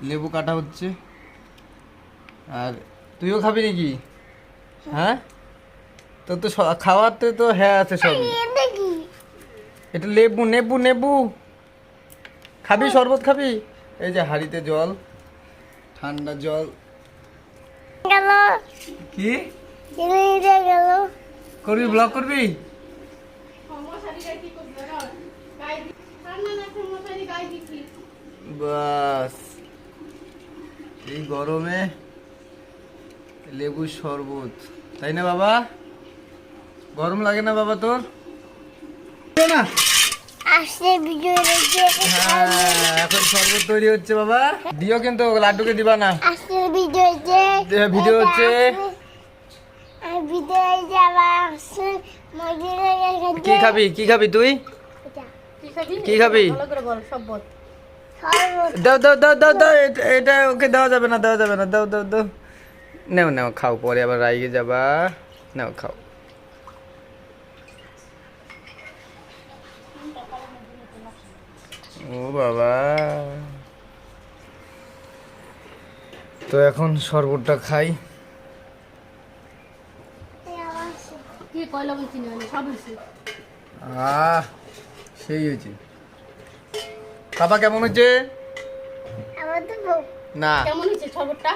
লেবু কাটা হচ্ছে। আর তুইও খাবি নাকি? হ্যাঁ, তোর তো খাওয়াতে তো হ্যাঁ আছে সবই। এটা লেবু, নেবু নেবু খাবি, শরবত খাবি? এই যে হাঁড়িতে জল, ঠান্ডা জল। কি করবি, ব্লগ করবি? বাস, এই গরমে লেবু শরবত, তাই না বাবা? গরম লাগে না বাবা তোর? না, হ্যাঁ, এখন শরবত তৈরি হচ্ছে বাবা। দিও কিন্তু, লাড্ডুকে দিবা না। ভিডিও হচ্ছে। কি খাবি, কি খাবি তুই? কি খাবি? দাও দাও দাও দাও দাও, এটা ওকে দেওয়া যাবে না, দেওয়া যাবে না, দাও দাও দাও। নেও নেও, খাও, পরে আবার রাইগে যাবা। নাও খাও। ও বাবা, তো এখন শরবতটা খাই। সেই হয়েছে। বাবা কেমন হয়েছে? না, কেমন হয়েছে শরবতটা?